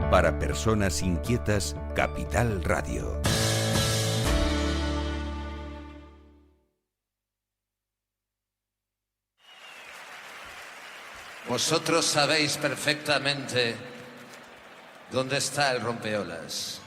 Para personas inquietas, Capital Radio. Vosotros sabéis perfectamente dónde está el rompeolas.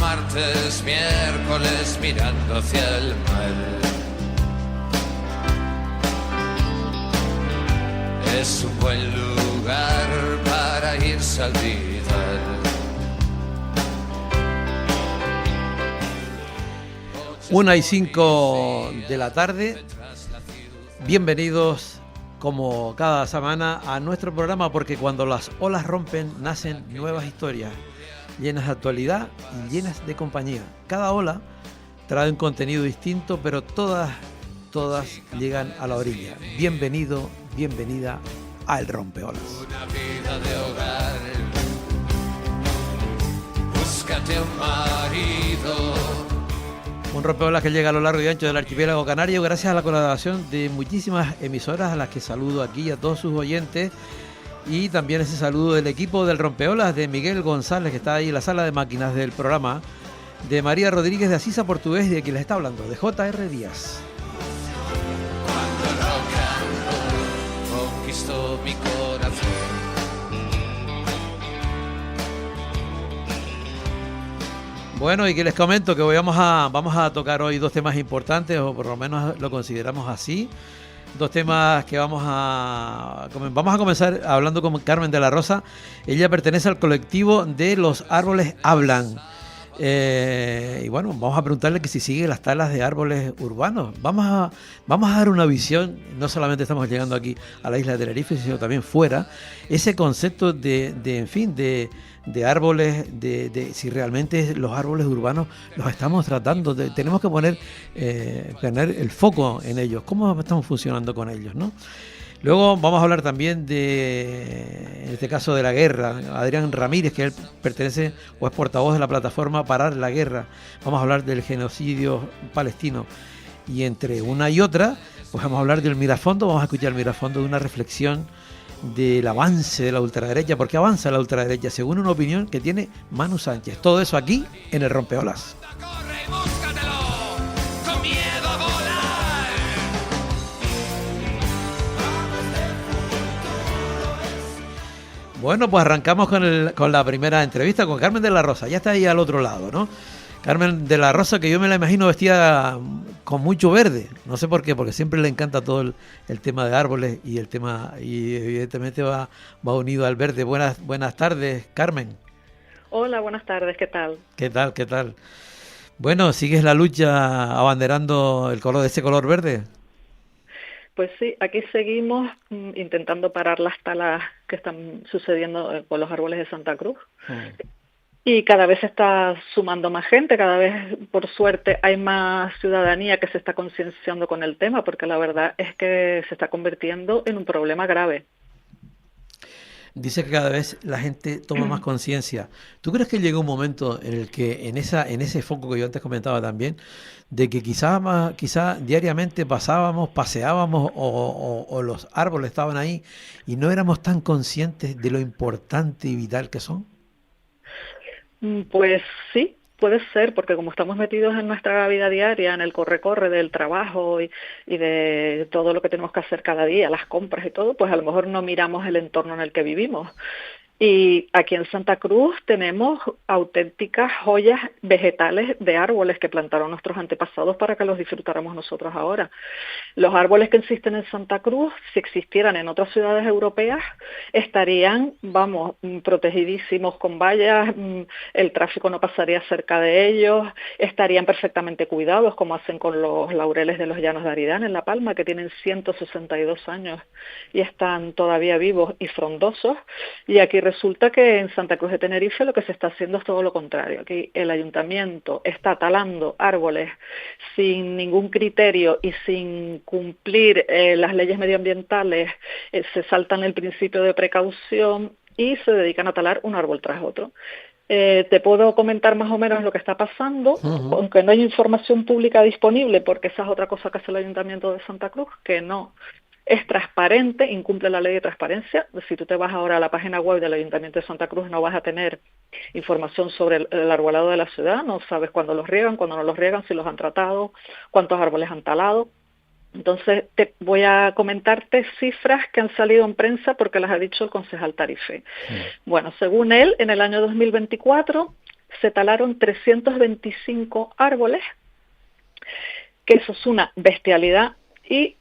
Martes, miércoles, mirando hacia el mar. Es un buen lugar para irse a olvidar. 1:05 de la tarde. Bienvenidos como cada semana a nuestro programa, porque cuando las olas rompen nacen nuevas historias, llenas de actualidad y llenas de compañía. Cada ola trae un contenido distinto, pero todas llegan a la orilla. Bienvenido, bienvenida a El Rompeolas. Una vida de hogar. Búscate un marido. Un rompeolas que llega a lo largo y ancho del archipiélago canario gracias a la colaboración de muchísimas emisoras, a las que saludo aquí, a todos sus oyentes. Y también ese saludo del equipo del Rompeolas, de Miguel González, que está ahí en la sala de máquinas del programa, de María Rodríguez de Asisa Portugués, y de quien les está hablando, de J.R. Díaz. Cuando el rock and roll conquistó mi corazón. Bueno, y que les comento que vamos a tocar hoy dos temas importantes, o por lo menos lo consideramos así. Dos temas que vamos a comenzar hablando con Carmen de la Rosa. Ella pertenece al colectivo de Los Árboles Hablan. Y bueno, vamos a preguntarle que si sigue las talas de árboles urbanos. Vamos a dar una visión. No solamente estamos llegando aquí a la isla de Tenerife, sino también fuera. Ese concepto de árboles, de si realmente los árboles urbanos los estamos tratando. Tenemos que poner el foco en ellos. ¿Cómo estamos funcionando con ellos, no? Luego vamos a hablar también en este caso, de la guerra. Adrián Ramírez, que él pertenece o es portavoz de la plataforma Parar la Guerra. Vamos a hablar del genocidio palestino. Y entre una y otra, pues vamos a hablar del mirafondo. Vamos a escuchar el mirafondo de una reflexión del avance de la ultraderecha. ¿Por qué avanza la ultraderecha? Según una opinión que tiene Manu Sánchez. Todo eso aquí en El Rompeolas. Bueno, pues arrancamos con la primera entrevista con Carmen de la Rosa. Ya está ahí al otro lado, ¿no? Carmen de la Rosa, que yo me la imagino vestida con mucho verde. No sé por qué, porque siempre le encanta todo el tema de árboles y evidentemente va unido al verde. Buenas tardes, Carmen. Hola, buenas tardes, ¿qué tal? ¿Qué tal? Bueno, ¿sigues la lucha abanderando ese color verde? Pues sí, aquí seguimos intentando parar las talas que están sucediendo con los árboles de Santa Cruz. Y cada vez se está sumando más gente, cada vez, por suerte, hay más ciudadanía que se está concienciando con el tema, porque la verdad es que se está convirtiendo en un problema grave. Dice que cada vez la gente toma más conciencia. ¿Tú crees que llegó un momento en el que en ese foco que yo antes comentaba también, de que quizá diariamente paseábamos o los árboles estaban ahí y no éramos tan conscientes de lo importante y vital que son? Pues sí, puede ser, porque como estamos metidos en nuestra vida diaria, en el corre-corre del trabajo y de todo lo que tenemos que hacer cada día, las compras y todo, pues a lo mejor no miramos el entorno en el que vivimos. Y aquí en Santa Cruz tenemos auténticas joyas vegetales de árboles que plantaron nuestros antepasados para que los disfrutáramos nosotros ahora. Los árboles que existen en Santa Cruz, si existieran en otras ciudades europeas, estarían, vamos, protegidísimos con vallas, el tráfico no pasaría cerca de ellos, estarían perfectamente cuidados, como hacen con los laureles de los Llanos de Aridane en La Palma, que tienen 162 años y están todavía vivos y frondosos. Y aquí resulta que en Santa Cruz de Tenerife lo que se está haciendo es todo lo contrario. Aquí el ayuntamiento está talando árboles sin ningún criterio y sin cumplir las leyes medioambientales, se saltan el principio de precaución y se dedican a talar un árbol tras otro. Te puedo comentar más o menos lo que está pasando, aunque no hay información pública disponible, porque esa es otra cosa que hace el Ayuntamiento de Santa Cruz, que no es transparente, incumple la ley de transparencia. Si tú te vas ahora a la página web del Ayuntamiento de Santa Cruz, no vas a tener información sobre el arbolado de la ciudad, no sabes cuándo los riegan, cuándo no los riegan, si los han tratado, cuántos árboles han talado. Entonces te voy a comentarte cifras que han salido en prensa porque las ha dicho el concejal Tarife. Bueno, según él, en el año 2024 se talaron 325 árboles, que eso es una bestialidad, y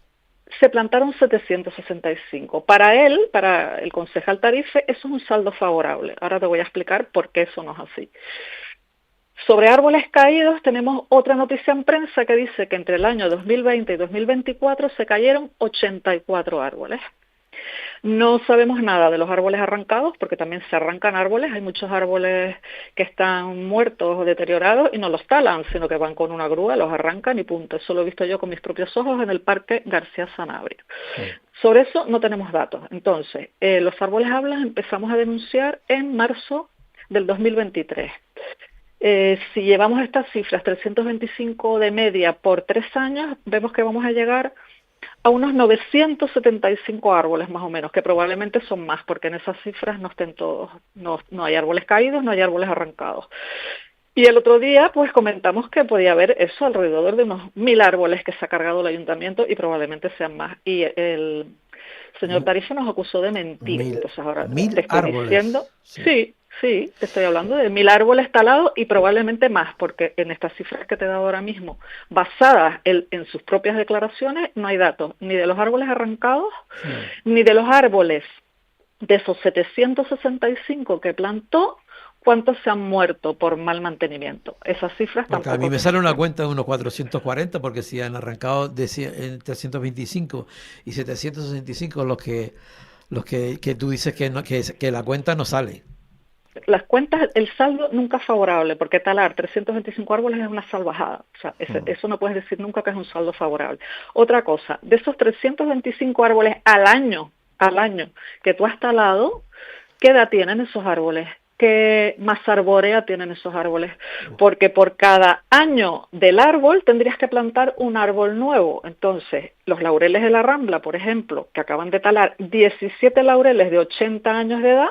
se plantaron 765. Para él, para el concejal Tarife, eso es un saldo favorable. Ahora te voy a explicar por qué eso no es así. Sobre árboles caídos tenemos otra noticia en prensa que dice que entre el año 2020 y 2024 se cayeron 84 árboles. No sabemos nada de los árboles arrancados, porque también se arrancan árboles. Hay muchos árboles que están muertos o deteriorados y no los talan, sino que van con una grúa, los arrancan y punto. Eso lo he visto yo con mis propios ojos en el Parque García Sanabria. Sí. Sobre eso no tenemos datos. Entonces, los árboles hablas empezamos a denunciar en marzo del 2023. Si llevamos estas cifras, 325 de media por 3 años, vemos que vamos a llegar a unos 975 árboles más o menos, que probablemente son más, porque en esas cifras no estén todos, no hay árboles caídos, no hay árboles arrancados. Y el otro día pues comentamos que podía haber eso, alrededor de unos 1000 árboles que se ha cargado el ayuntamiento y probablemente sean más. Y el señor Tarife nos acusó de mentir. Entonces ahora te estoy árboles diciendo, sí, te estoy hablando de 1000 árboles talados y probablemente más, porque en estas cifras que te he dado ahora mismo, basadas en sus propias declaraciones, no hay datos ni de los árboles arrancados, ni de los árboles de esos 765 que plantó, cuántos se han muerto por mal mantenimiento. Esas cifras porque tampoco. A mí me sale una cuenta de unos 440, porque si han arrancado de 325 y 765 los que tú dices que la cuenta no sale. Las cuentas, el saldo nunca es favorable, porque talar 325 árboles es una salvajada. O sea, eso no puedes decir nunca que es un saldo favorable. Otra cosa, de esos 325 árboles al año que tú has talado, ¿qué edad tienen esos árboles? ¿Qué más arborea tienen esos árboles? Porque por cada año del árbol tendrías que plantar un árbol nuevo. Entonces, los laureles de la Rambla, por ejemplo, que acaban de talar 17 laureles de 80 años de edad,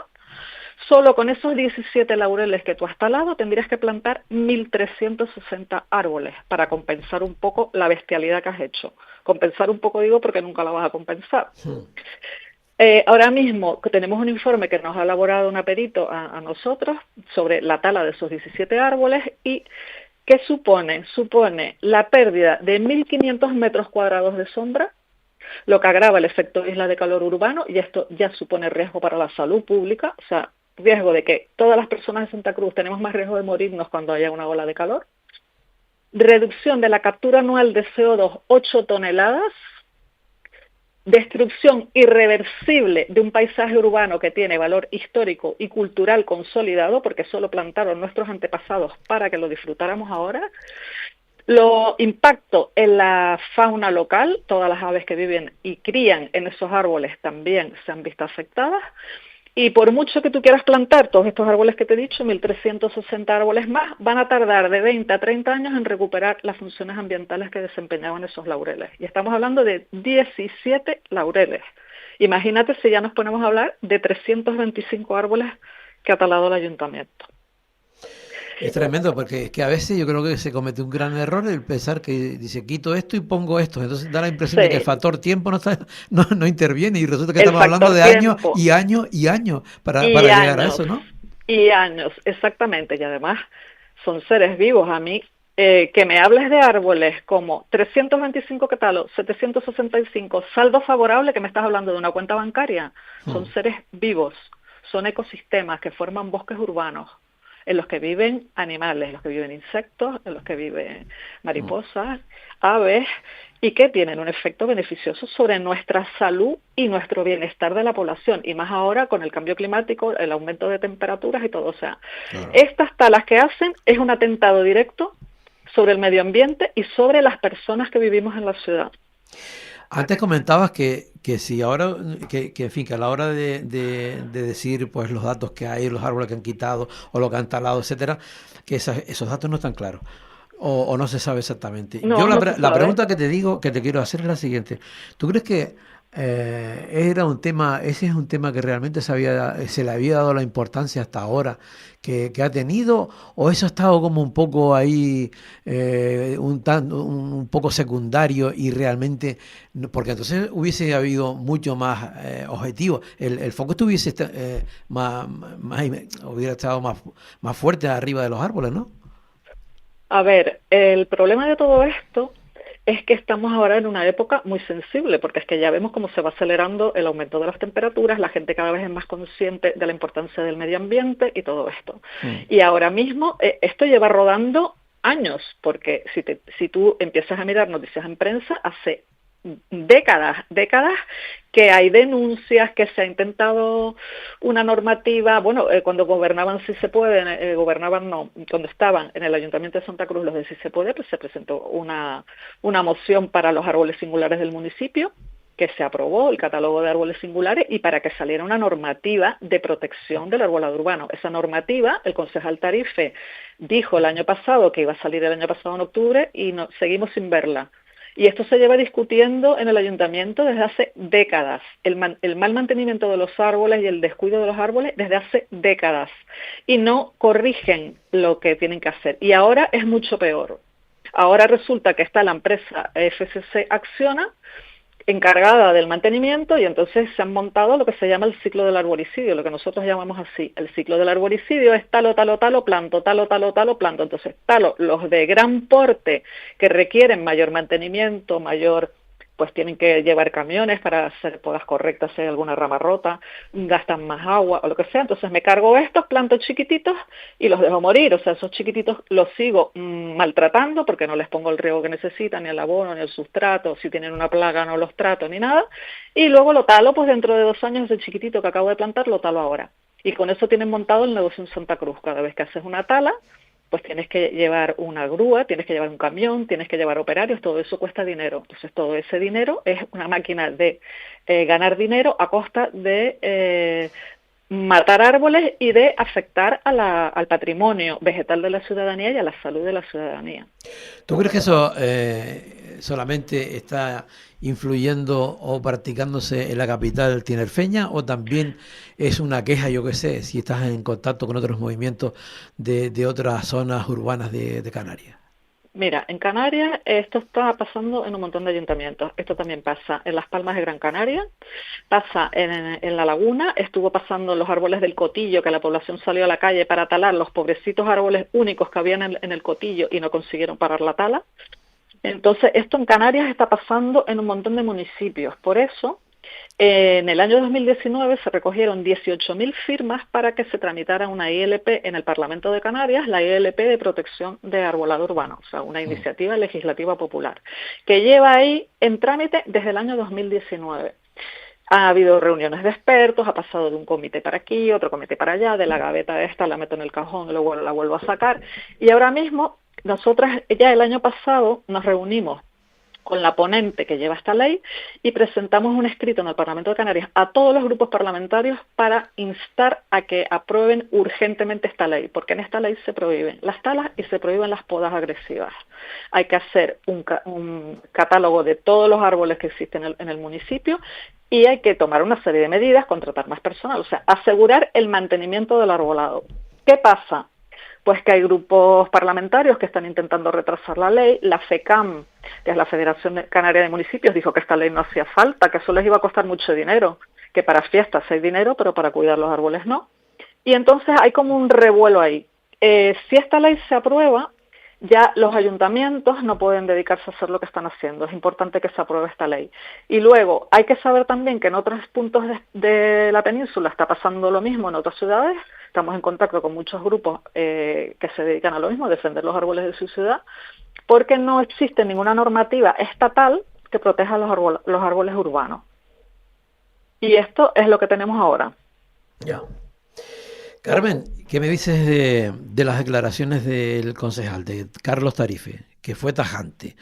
solo con esos 17 laureles que tú has talado tendrías que plantar 1.360 árboles para compensar un poco la bestialidad que has hecho. Compensar un poco digo porque nunca la vas a compensar. Ahora mismo tenemos un informe que nos ha elaborado una perito a nosotros sobre la tala de esos 17 árboles y ¿qué supone? Supone la pérdida de 1.500 metros cuadrados de sombra, lo que agrava el efecto isla de calor urbano, y esto ya supone riesgo para la salud pública, o sea, riesgo de que todas las personas de Santa Cruz tenemos más riesgo de morirnos cuando haya una ola de calor. Reducción de la captura anual de CO2, 8 toneladas. Destrucción irreversible de un paisaje urbano que tiene valor histórico y cultural consolidado, porque eso lo plantaron nuestros antepasados para que lo disfrutáramos ahora. Lo impacto en la fauna local, todas las aves que viven y crían en esos árboles también se han visto afectadas. Y por mucho que tú quieras plantar todos estos árboles que te he dicho, 1.360 árboles más, van a tardar de 20 a 30 años en recuperar las funciones ambientales que desempeñaban esos laureles. Y estamos hablando de 17 laureles. Imagínate si ya nos ponemos a hablar de 325 árboles que ha talado el ayuntamiento. Es tremendo porque es que a veces yo creo que se comete un gran error el pensar que dice quito esto y pongo esto. Entonces da la impresión de que el factor tiempo no interviene y resulta que estamos hablando de años y años y años para llegar a eso, ¿no? Y años, exactamente. Y además son seres vivos. A mí, que me hables de árboles como 325 catálogos, 765, saldo favorable, que me estás hablando de una cuenta bancaria, son seres vivos, son ecosistemas que forman bosques urbanos, en los que viven animales, en los que viven insectos, en los que viven mariposas, aves, y que tienen un efecto beneficioso sobre nuestra salud y nuestro bienestar de la población, y más ahora con el cambio climático, el aumento de temperaturas y todo. O sea, estas talas que hacen es un atentado directo sobre el medio ambiente y sobre las personas que vivimos en la ciudad. Antes comentabas que si ahora, en fin, que a la hora de decir pues los datos que hay, los árboles que han quitado o lo que han talado, etcétera, que esos datos no están claros o no se sabe exactamente. Yo la pregunta que te quiero hacer es la siguiente. ¿Tú crees que ese es un tema que realmente se le había dado la importancia hasta ahora que ha tenido, o eso ha estado como un poco ahí, un poco secundario y realmente, porque entonces hubiese habido mucho más objetivo, el foco hubiera estado más fuerte arriba de los árboles, ¿no? A ver, el problema de todo esto es que estamos ahora en una época muy sensible, porque es que ya vemos cómo se va acelerando el aumento de las temperaturas, la gente cada vez es más consciente de la importancia del medio ambiente y todo esto. Y ahora mismo esto lleva rodando años, porque si tú empiezas a mirar noticias en prensa, hace décadas que hay denuncias, que se ha intentado una normativa, cuando gobernaban Si Se Puede, cuando estaban en el Ayuntamiento de Santa Cruz los de Si Se Puede, pues se presentó una moción para los árboles singulares del municipio, que se aprobó el catálogo de árboles singulares y para que saliera una normativa de protección del arbolado urbano. Esa normativa, el concejal Tarife dijo el año pasado que iba a salir el año pasado en octubre y seguimos sin verla. Y esto se lleva discutiendo en el ayuntamiento desde hace décadas. El mal mantenimiento de los árboles y el descuido de los árboles desde hace décadas. Y no corrigen lo que tienen que hacer. Y ahora es mucho peor. Ahora resulta que está la empresa FCC Acciona, encargada del mantenimiento, y entonces se han montado lo que se llama el ciclo del arboricidio, lo que nosotros llamamos así. El ciclo del arboricidio es talo, planto, talo, planto. Entonces, los de gran porte que requieren mayor mantenimiento, pues tienen que llevar camiones para hacer podas correctas si hay alguna rama rota, gastan más agua o lo que sea. Entonces me cargo estos, planto chiquititos y los dejo morir. O sea, esos chiquititos los sigo maltratando porque no les pongo el riego que necesitan, ni el abono, ni el sustrato. Si tienen una plaga no los trato ni nada. Y luego lo talo, pues dentro de 2 años ese chiquitito que acabo de plantar lo talo ahora. Y con eso tienen montado el negocio en Santa Cruz. Cada vez que haces una tala, pues tienes que llevar una grúa, tienes que llevar un camión, tienes que llevar operarios, todo eso cuesta dinero. Entonces todo ese dinero es una máquina de ganar dinero a costa de matar árboles y de afectar al patrimonio vegetal de la ciudadanía y a la salud de la ciudadanía. ¿Tú crees que eso solamente está influyendo o practicándose en la capital tinerfeña, o también es una queja, yo qué sé, si estás en contacto con otros movimientos de otras zonas urbanas de Canarias? Mira, en Canarias esto está pasando en un montón de ayuntamientos. Esto también pasa en Las Palmas de Gran Canaria, pasa en La Laguna, estuvo pasando en los árboles del Cotillo, que la población salió a la calle para talar los pobrecitos árboles únicos que habían en el Cotillo y no consiguieron parar la tala. Entonces, esto en Canarias está pasando en un montón de municipios. Por eso, en el año 2019 se recogieron 18.000 firmas para que se tramitara una ILP en el Parlamento de Canarias, la ILP de protección de arbolado urbano, o sea, una iniciativa legislativa popular, que lleva ahí en trámite desde el año 2019. Ha habido reuniones de expertos, ha pasado de un comité para aquí, otro comité para allá, de la gaveta esta la meto en el cajón y luego la vuelvo a sacar. Y ahora mismo, nosotras ya el año pasado nos reunimos con la ponente que lleva esta ley y presentamos un escrito en el Parlamento de Canarias a todos los grupos parlamentarios para instar a que aprueben urgentemente esta ley, porque en esta ley se prohíben las talas y se prohíben las podas agresivas. Hay que hacer un catálogo de todos los árboles que existen en el municipio y hay que tomar una serie de medidas, contratar más personal, o sea, asegurar el mantenimiento del arbolado. ¿Qué pasa? pues que hay grupos parlamentarios que están intentando retrasar la ley. La FECAM, que es la Federación Canaria de Municipios, dijo que esta ley no hacía falta, que eso les iba a costar mucho dinero, que para fiestas hay dinero, pero para cuidar los árboles no. Y entonces hay como un revuelo ahí. Si esta ley se aprueba, ya los ayuntamientos no pueden dedicarse a hacer lo que están haciendo. Es importante que se apruebe esta ley. Y luego hay que saber también que en otros puntos de la península está pasando lo mismo, en otras ciudades. Estamos en contacto con muchos grupos que se dedican a lo mismo, a defender los árboles de su ciudad, porque no existe ninguna normativa estatal que proteja los árboles urbanos. Y esto es lo que tenemos ahora. Ya. Carmen, ¿qué me dices de las declaraciones del concejal, de Carlos Tarife, que fue tajante?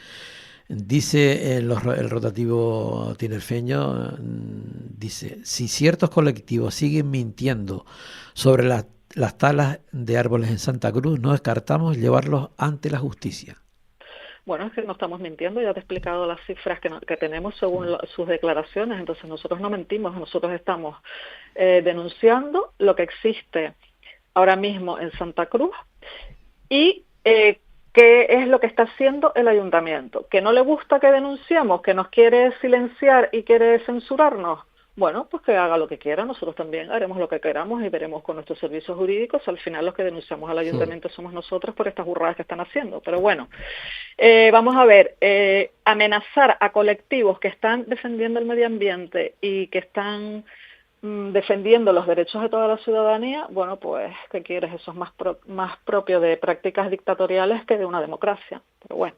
Dice el rotativo tinerfeño, dice, si ciertos colectivos siguen mintiendo sobre las talas de árboles en Santa Cruz, no descartamos llevarlos ante la justicia. Bueno, es que no estamos mintiendo, ya te he explicado las cifras que tenemos según sus declaraciones, entonces nosotros no mentimos, nosotros estamos denunciando lo que existe ahora mismo en Santa Cruz y qué es lo que está haciendo el ayuntamiento. ¿Que no le gusta que denunciemos, que nos quiere silenciar y quiere censurarnos? Bueno, pues que haga lo que quiera, nosotros también haremos lo que queramos y veremos con nuestros servicios jurídicos. Al final los que denunciamos al ayuntamiento somos nosotros por estas burradas que están haciendo. Pero bueno, vamos a ver, amenazar a colectivos que están defendiendo el medio ambiente y que están defendiendo los derechos de toda la ciudadanía, bueno, pues, ¿qué quieres? Eso es más propio de prácticas dictatoriales que de una democracia. Pero bueno.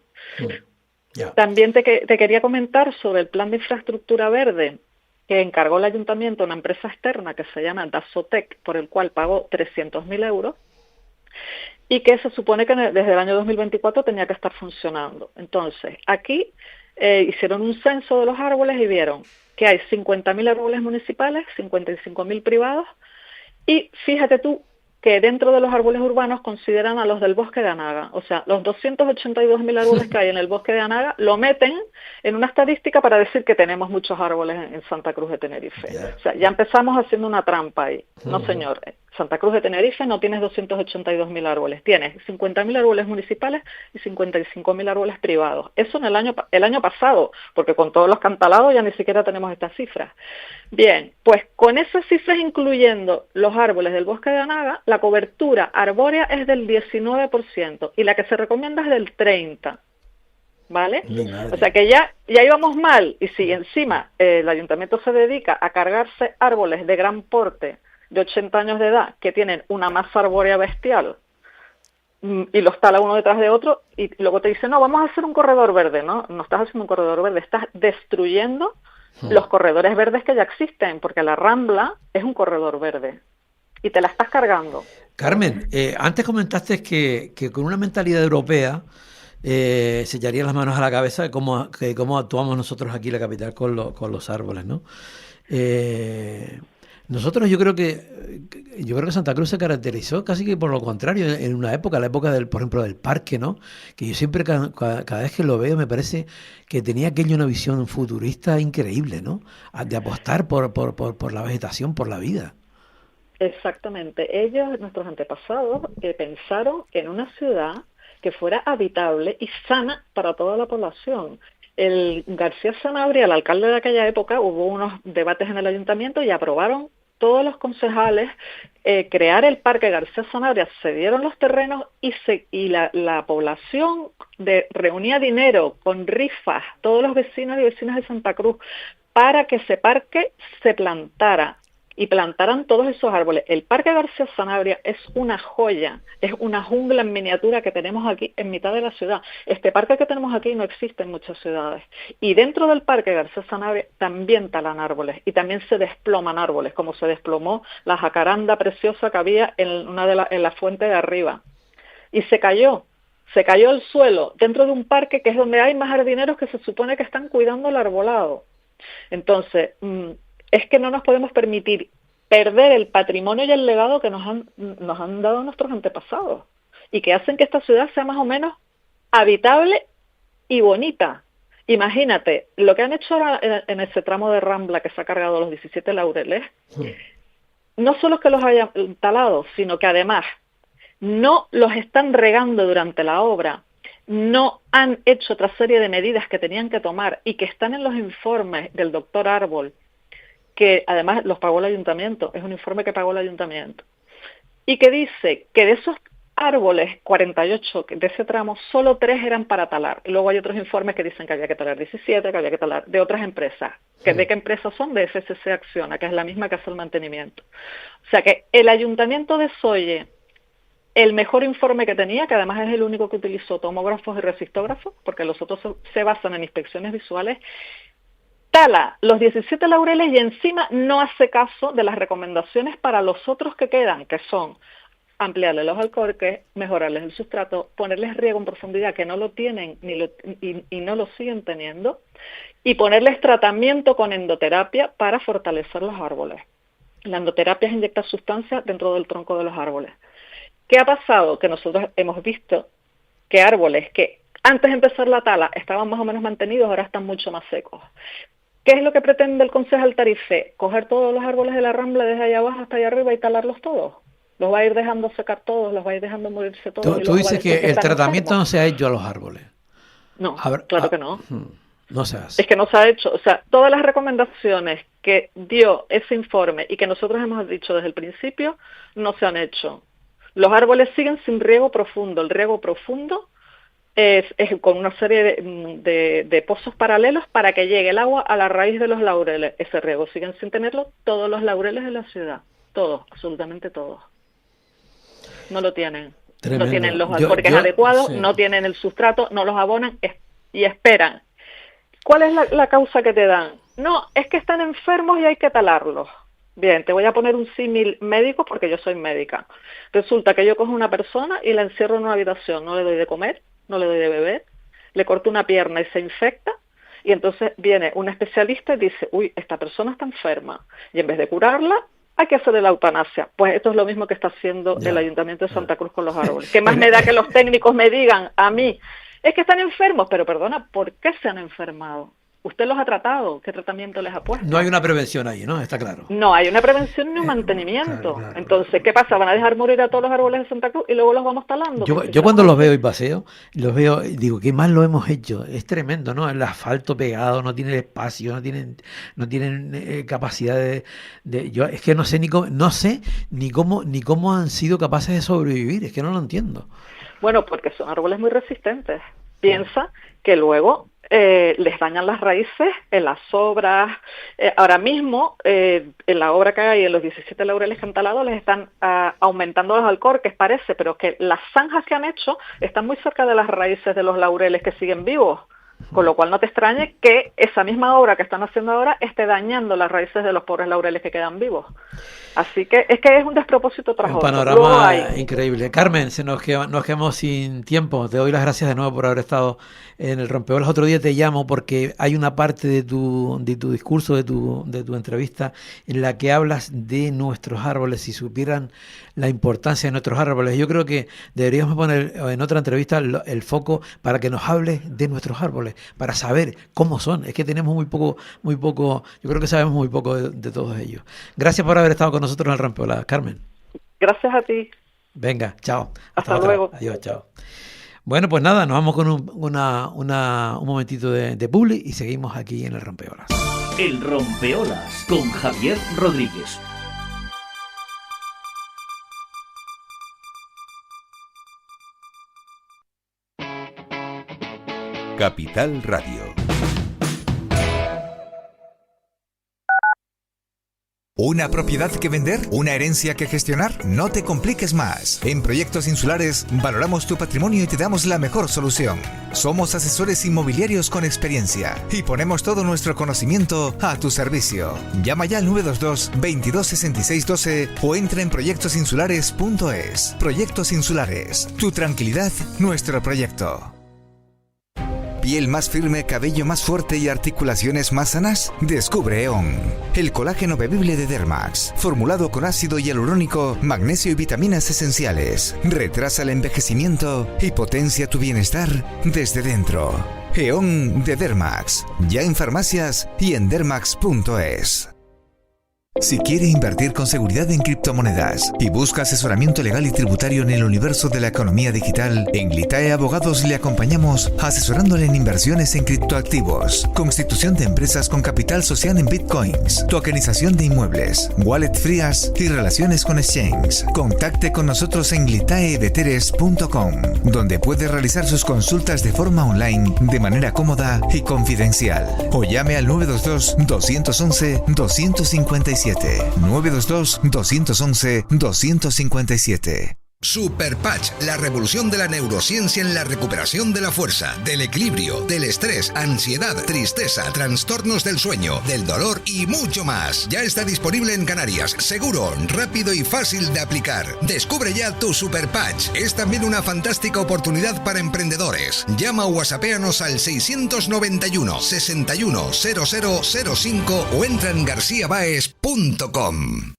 Yeah. También te quería comentar sobre el plan de infraestructura verde que encargó el ayuntamiento a una empresa externa que se llama Dasotec, por el cual pagó 300.000 euros, y que se supone que desde el año 2024 tenía que estar funcionando. Entonces, aquí hicieron un censo de los árboles y vieron que hay 50.000 árboles municipales, 55.000 privados, y fíjate tú que dentro de los árboles urbanos consideran a los del bosque de Anaga. O sea, los 282.000 árboles que hay en el bosque de Anaga lo meten en una estadística para decir que tenemos muchos árboles en Santa Cruz de Tenerife. Yeah. O sea, ya empezamos haciendo una trampa ahí. No, señor. Santa Cruz de Tenerife no tienes 282.000 árboles. Tienes 50.000 árboles municipales y 55.000 árboles privados. Eso en el año pasado, porque con todos los cantalados ya ni siquiera tenemos estas cifras. Bien, pues con esas cifras incluyendo los árboles del bosque de Anaga, la cobertura arbórea es del 19% y la que se recomienda es del 30%. ¿Vale? O sea que ya íbamos mal, y si encima el ayuntamiento se dedica a cargarse árboles de gran porte de 80 años de edad que tienen una masa arbórea bestial y los tala uno detrás de otro y luego te dice, no, vamos a hacer un corredor verde, ¿no? No estás haciendo un corredor verde, estás destruyendo los corredores verdes que ya existen, porque la Rambla es un corredor verde y te la estás cargando. Carmen, antes comentaste que con una mentalidad europea se echarían las manos a la cabeza de cómo actuamos nosotros aquí en la capital con los árboles, ¿no? Nosotros yo creo que Santa Cruz se caracterizó casi que por lo contrario en una época, la época por ejemplo del parque, ¿no? Que yo siempre cada vez que lo veo me parece que tenía aquello una visión futurista increíble, ¿no? De apostar por la vegetación, por la vida. Exactamente. Ellos, nuestros antepasados, pensaron en una ciudad que fuera habitable y sana para toda la población. El García Sanabria, el alcalde de aquella época, hubo unos debates en el ayuntamiento y aprobaron todos los concejales crear el Parque García Sanabria, se dieron los terrenos y la población reunía dinero con rifas, todos los vecinos y vecinas de Santa Cruz, para que ese parque se plantara. Y plantaran todos esos árboles. El Parque García Sanabria es una joya, es una jungla en miniatura que tenemos aquí en mitad de la ciudad. Este parque que tenemos aquí no existe en muchas ciudades. Y dentro del Parque García Sanabria también talan árboles y también se desploman árboles, como se desplomó la jacaranda preciosa que había en la fuente de arriba. Y se cayó el suelo dentro de un parque que es donde hay más jardineros que se supone que están cuidando el arbolado. Entonces, es que no nos podemos permitir perder el patrimonio y el legado que nos han dado nuestros antepasados y que hacen que esta ciudad sea más o menos habitable y bonita. Imagínate, lo que han hecho ahora en ese tramo de Rambla que se ha cargado los 17 laureles, no solo es que los hayan talado, sino que además no los están regando durante la obra, no han hecho otra serie de medidas que tenían que tomar y que están en los informes del doctor Árbol, que además los pagó el ayuntamiento, es un informe que pagó el ayuntamiento, y que dice que de esos árboles, 48 de ese tramo, solo 3 eran para talar. Y luego hay otros informes que dicen que había que talar 17, que había que talar de otras empresas. ¿De qué empresas son? De FCC Acciona, que es la misma que hace el mantenimiento. O sea que el ayuntamiento desoye el mejor informe que tenía, que además es el único que utilizó tomógrafos y resistógrafos, porque los otros se basan en inspecciones visuales, tala los 17 laureles y encima no hace caso de las recomendaciones para los otros que quedan, que son ampliarles los alcorques, mejorarles el sustrato, ponerles riego en profundidad, que no lo tienen y no lo siguen teniendo, y ponerles tratamiento con endoterapia para fortalecer los árboles. La endoterapia es inyectar sustancias dentro del tronco de los árboles. ¿Qué ha pasado? Que nosotros hemos visto que árboles que antes de empezar la tala estaban más o menos mantenidos, ahora están mucho más secos. ¿Qué es lo que pretende el Concejal Tarife? Coger todos los árboles de la Rambla desde allá abajo hasta allá arriba y talarlos todos. Los va a ir dejando secar todos, los va a ir dejando morirse todos. Tú dices que el tratamiento no se ha hecho a los árboles. No, claro que no. No se hace. Es que no se ha hecho. O sea, todas las recomendaciones que dio ese informe y que nosotros hemos dicho desde el principio, no se han hecho. Los árboles siguen sin riego profundo. El riego profundo es con una serie de pozos paralelos para que llegue el agua a la raíz de los laureles. Ese riego siguen sin tenerlo todos los laureles de la ciudad. Todos, absolutamente todos. No lo tienen. Tremendo. No tienen los alcorques adecuados, sí. No tienen el sustrato, no los abonan y esperan. ¿Cuál es la causa que te dan? No, es que están enfermos y hay que talarlos. Bien, te voy a poner un símil médico porque yo soy médica. Resulta que yo cojo una persona y la encierro en una habitación, no le doy de comer, no le doy de beber, le corto una pierna y se infecta, y entonces viene un especialista y dice, uy, esta persona está enferma, y en vez de curarla, hay que hacerle la eutanasia. Pues esto es lo mismo que está haciendo el Ayuntamiento de Santa Cruz con los árboles. ¿Qué más me da que los técnicos me digan a mí, es que están enfermos? Pero perdona, ¿por qué se han enfermado? ¿Usted los ha tratado? ¿Qué tratamiento les ha puesto? No hay una prevención ahí, ¿no? Está claro. No hay una prevención ni un mantenimiento. Claro. Entonces, ¿qué pasa? ¿Van a dejar morir a todos los árboles de Santa Cruz y luego los vamos talando? Yo cuando los veo y paseo, los veo y digo, ¿qué más lo hemos hecho? Es tremendo, ¿no? El asfalto pegado, no tienen espacio, no tienen capacidad de yo es que no sé ni cómo han sido capaces de sobrevivir, es que no lo entiendo. Bueno, porque son árboles muy resistentes. Piensa que luego les dañan las raíces en las obras. Ahora mismo, en la obra que hay en los 17 laureles que han talado, les están aumentando los alcorques, parece, pero que las zanjas que han hecho están muy cerca de las raíces de los laureles que siguen vivos. Con lo cual no te extrañe que esa misma obra que están haciendo ahora esté dañando las raíces de los pobres laureles que quedan vivos. Así que es un despropósito tras otro. Un panorama increíble. Carmen, nos quedamos sin tiempo. Te doy las gracias de nuevo por haber estado en el Rompeolas. Otro día te llamo porque hay una parte de tu discurso, de tu entrevista, en la que hablas de nuestros árboles. Si supieran la importancia de nuestros árboles, yo creo que deberíamos poner en otra entrevista el foco para que nos hables de nuestros árboles, para saber cómo son. Es que tenemos muy poco, yo creo que sabemos muy poco de todos ellos. Gracias por haber estado con nosotros en el Rompeolas, Carmen. Gracias a ti. Venga, chao. Hasta luego. Adiós, chao. Bueno, pues nada, nos vamos con un momentito de publi y seguimos aquí en el Rompeolas. El Rompeolas con Javier Rodríguez. Capital Radio. ¿Una propiedad que vender? ¿Una herencia que gestionar? No te compliques más. En Proyectos Insulares valoramos tu patrimonio y te damos la mejor solución. Somos asesores inmobiliarios con experiencia y ponemos todo nuestro conocimiento a tu servicio. Llama ya al 922 22 66 12 o entra en proyectosinsulares.es. Proyectos Insulares. Tu tranquilidad, nuestro proyecto. ¿Piel más firme, cabello más fuerte y articulaciones más sanas? Descubre EON, el colágeno bebible de Dermax, formulado con ácido hialurónico, magnesio y vitaminas esenciales. Retrasa el envejecimiento y potencia tu bienestar desde dentro. EON de Dermax, ya en farmacias y en dermax.es. Si quiere invertir con seguridad en criptomonedas y busca asesoramiento legal y tributario en el universo de la economía digital, en Glitae Abogados le acompañamos asesorándole en inversiones en criptoactivos, constitución de empresas con capital social en bitcoins, tokenización de inmuebles, wallet frías y relaciones con exchange. Contacte con nosotros en glitaeveteres.com, donde puede realizar sus consultas de forma online de manera cómoda y confidencial. O llame al 922-211-257. 922-211-257. Superpatch, la revolución de la neurociencia en la recuperación de la fuerza, del equilibrio, del estrés, ansiedad, tristeza, trastornos del sueño, del dolor y mucho más. Ya está disponible en Canarias, seguro, rápido y fácil de aplicar. Descubre ya tu Superpatch. Es también una fantástica oportunidad para emprendedores. Llama o whatsappéanos al 691 61 0005 o entra en garciabaes.com.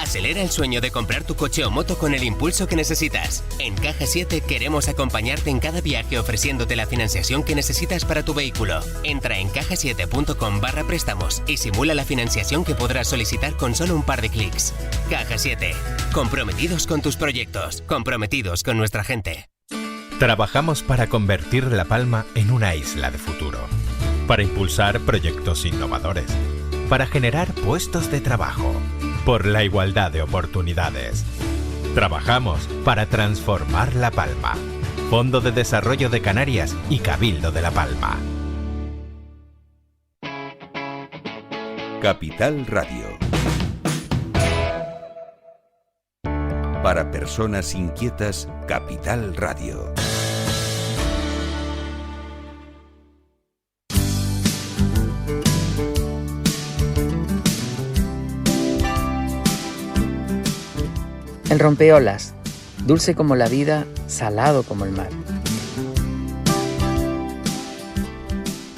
Acelera el sueño de comprar tu coche o moto con el impulso que necesitas. En Caja 7 queremos acompañarte en cada viaje ofreciéndote la financiación que necesitas para tu vehículo. Entra en cajasiete.com/préstamos y simula la financiación que podrás solicitar con solo un par de clics. Caja 7. Comprometidos con tus proyectos. Comprometidos con nuestra gente. Trabajamos para convertir La Palma en una isla de futuro. Para impulsar proyectos innovadores. Para generar puestos de trabajo. Por la igualdad de oportunidades. Trabajamos para transformar La Palma. Fondo de Desarrollo de Canarias y Cabildo de La Palma. Capital Radio. Para personas inquietas, Capital Radio. El rompeolas, dulce como la vida, salado como el mar.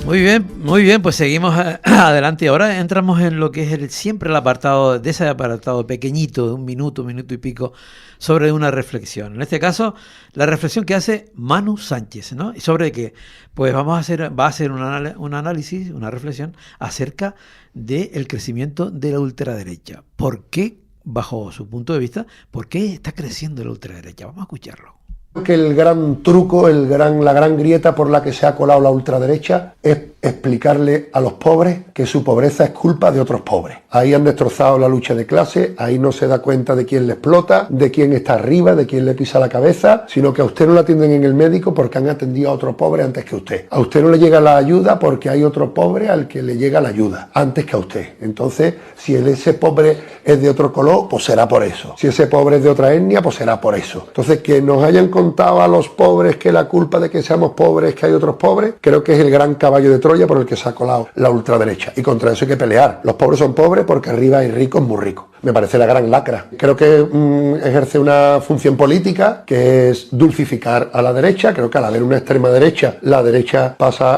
Muy bien, pues seguimos adelante. Ahora entramos en lo que es siempre el apartado, de ese apartado pequeñito, de un minuto y pico, sobre una reflexión. En este caso, la reflexión que hace Manu Sánchez, ¿no? ¿Y sobre qué? Pues va a hacer un análisis, una reflexión acerca del crecimiento de la ultraderecha. ¿Por qué? Bajo su punto de vista, ¿por qué está creciendo la ultraderecha? Vamos a escucharlo. Que el gran truco, la gran grieta por la que se ha colado la ultraderecha es explicarle a los pobres que su pobreza es culpa de otros pobres. Ahí han destrozado la lucha de clase, ahí no se da cuenta de quién le explota, de quién está arriba, de quién le pisa la cabeza, sino que a usted no le atienden en el médico porque han atendido a otro pobre antes que usted. A usted no le llega la ayuda porque hay otro pobre al que le llega la ayuda antes que a usted. Entonces, si ese pobre es de otro color, pues será por eso. Si ese pobre es de otra etnia, pues será por eso. Entonces, que nos hayan contado a los pobres que la culpa de que seamos pobres es que hay otros pobres, creo que es el gran caballo de Troya por el que se ha colado la ultraderecha. Y contra eso hay que pelear. Los pobres son pobres porque arriba hay ricos muy ricos. Me parece la gran lacra. Creo que ejerce una función política que es dulcificar a la derecha. Creo que al haber una extrema derecha, la derecha pasa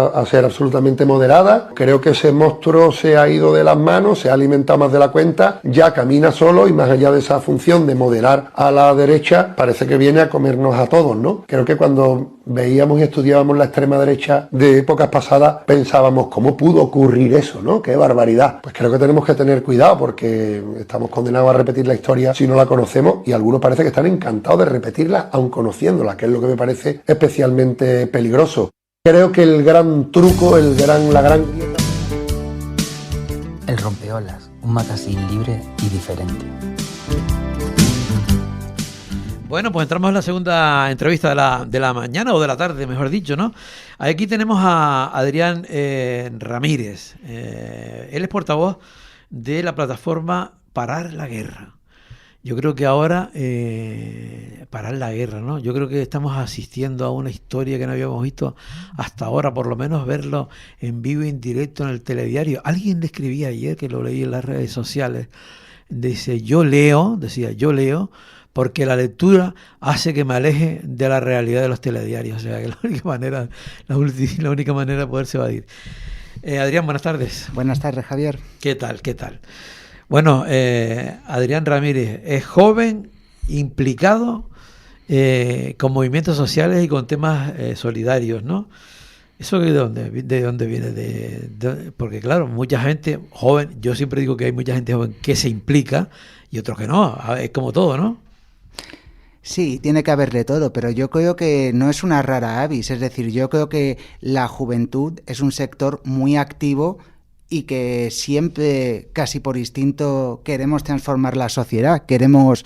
a ser absolutamente moderada. Creo que ese monstruo se ha ido de las manos, se ha alimentado más de la cuenta, ya camina solo y más allá de esa función de moderar a la derecha, parece que viene a comernos a todos, ¿no? Creo que cuando veíamos y estudiábamos la extrema derecha de épocas pasadas, pensábamos, ¿cómo pudo ocurrir eso, no? ¡Qué barbaridad! Pues creo que tenemos que tener cuidado porque estamos condenados a repetir la historia si no la conocemos y algunos parece que están encantados de repetirla aun conociéndola, que es lo que me parece especialmente peligroso. Creo que el gran truco, la gran grieta... El rompeolas, un magazine libre y diferente. Bueno, pues entramos en la segunda entrevista de la mañana o de la tarde, mejor dicho, ¿no? Aquí tenemos a Adrián Ramírez. Él es portavoz de la plataforma Parar la Guerra. Yo creo que ahora, parar la guerra, ¿no? Yo creo que estamos asistiendo a una historia que no habíamos visto hasta ahora, por lo menos verlo en vivo y en directo en el telediario. Alguien le escribía ayer, que lo leí en las redes sociales, decía yo leo, porque la lectura hace que me aleje de la realidad de los telediarios. O sea, que la única manera de poderse evadir. Adrián, buenas tardes. Buenas tardes, Javier. ¿Qué tal? Bueno, Adrián Ramírez es joven, implicado con movimientos sociales y con temas solidarios, ¿no? ¿Eso de dónde viene? Porque claro, mucha gente joven, yo siempre digo que hay mucha gente joven que se implica y otros que no, es como todo, ¿no? Sí, tiene que haber de todo, pero yo creo que no es una rara avis, es decir, yo creo que la juventud es un sector muy activo y que siempre, casi por instinto, queremos transformar la sociedad, queremos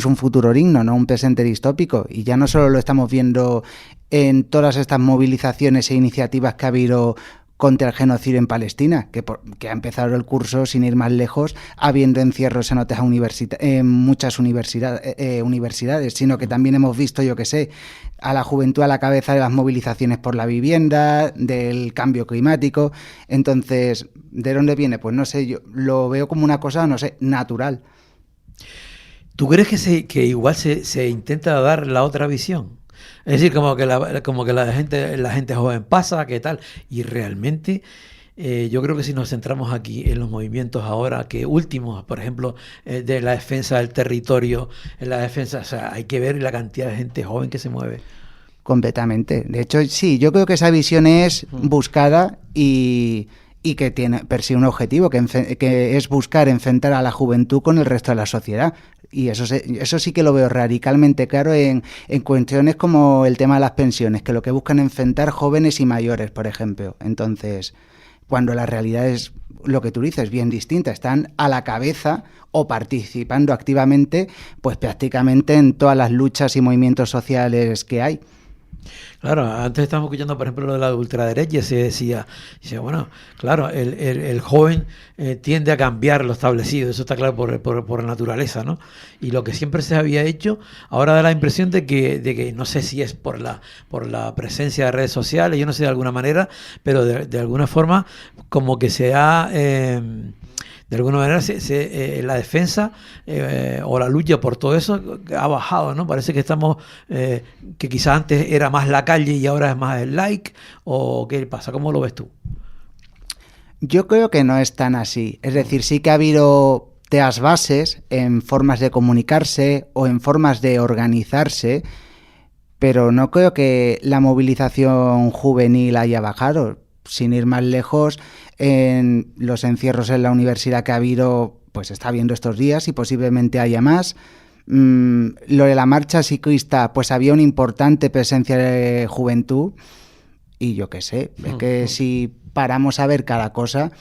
un futuro digno, no un presente distópico, y ya no solo lo estamos viendo en todas estas movilizaciones e iniciativas que ha habido contra el genocidio en Palestina, que ha empezado el curso, sin ir más lejos, habiendo encierros en muchas universidades, sino que también hemos visto, yo que sé, a la juventud a la cabeza de las movilizaciones por la vivienda, del cambio climático. Entonces, ¿de dónde viene? Pues no sé, yo lo veo como una cosa, no sé, natural. ¿Tú crees que igual se intenta dar la otra visión? Es decir, como que la gente joven pasa, ¿qué tal? Y realmente yo creo que si nos centramos aquí en los movimientos ahora, que últimos, por ejemplo, de la defensa del territorio, en la defensa, o sea, hay que ver la cantidad de gente joven que se mueve. Completamente. De hecho, sí, yo creo que esa visión es buscada y que persigue un objetivo, que es buscar enfrentar a la juventud con el resto de la sociedad. Y eso sí que lo veo radicalmente claro en cuestiones como el tema de las pensiones, que lo que buscan es enfrentar jóvenes y mayores, por ejemplo. Entonces, cuando la realidad es lo que tú dices, bien distinta, están a la cabeza o participando activamente, pues prácticamente en todas las luchas y movimientos sociales que hay. Claro, antes estábamos escuchando, por ejemplo, lo de la ultraderecha, se decía, bueno, claro, el joven tiende a cambiar lo establecido, eso está claro por naturaleza, ¿no? Y lo que siempre se había hecho, ahora da la impresión de que no sé si es por la presencia de redes sociales, yo no sé de alguna manera, pero de alguna forma como que se ha... de alguna manera la defensa o la lucha por todo eso ha bajado, ¿no? Parece que estamos, que quizás antes era más la calle y ahora es más el like, ¿o qué pasa? ¿Cómo lo ves tú? Yo creo que no es tan así. Es decir, sí que ha habido teas bases en formas de comunicarse o en formas de organizarse, pero no creo que la movilización juvenil haya bajado. Sin ir más lejos, en los encierros en la universidad que ha habido, pues está habiendo estos días y posiblemente haya más. Lo de la marcha ciclista, pues había una importante presencia de juventud y yo qué sé, es que si paramos a ver cada cosa,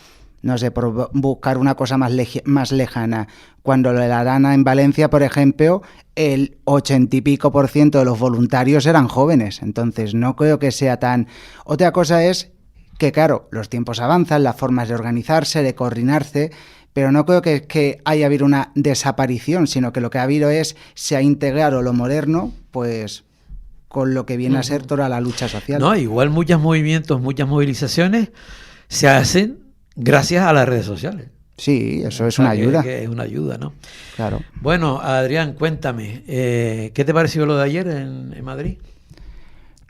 no sé, por buscar una cosa más lejana, cuando lo de la Dana en Valencia, por ejemplo, el 80 y pico % de los voluntarios eran jóvenes, entonces no creo que sea tan... Otra cosa es que claro, los tiempos avanzan, las formas de organizarse, de coordinarse, pero no creo que haya habido una desaparición, sino que lo que ha habido se ha integrado lo moderno, pues con lo que viene a ser toda la lucha social. No, igual muchos movimientos, muchas movilizaciones se hacen gracias a las redes sociales. Sí, eso es una ayuda. Que es una ayuda, ¿no? Claro. Bueno, Adrián, cuéntame, ¿qué te pareció lo de ayer en Madrid?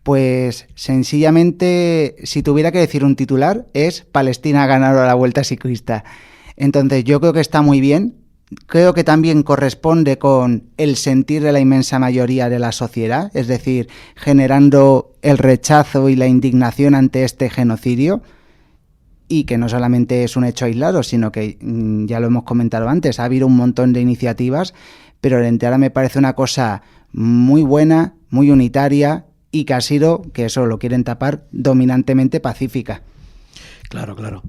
Pues sencillamente, si tuviera que decir un titular, es Palestina ha ganado la Vuelta Ciclista. Entonces yo creo que está muy bien, creo que también corresponde con el sentir de la inmensa mayoría de la sociedad, es decir, generando el rechazo y la indignación ante este genocidio, y que no solamente es un hecho aislado, sino que, ya lo hemos comentado antes, ha habido un montón de iniciativas, pero de entrada me parece una cosa muy buena, muy unitaria, y que ha sido, que eso lo quieren tapar, dominantemente pacífica. Claro, claro.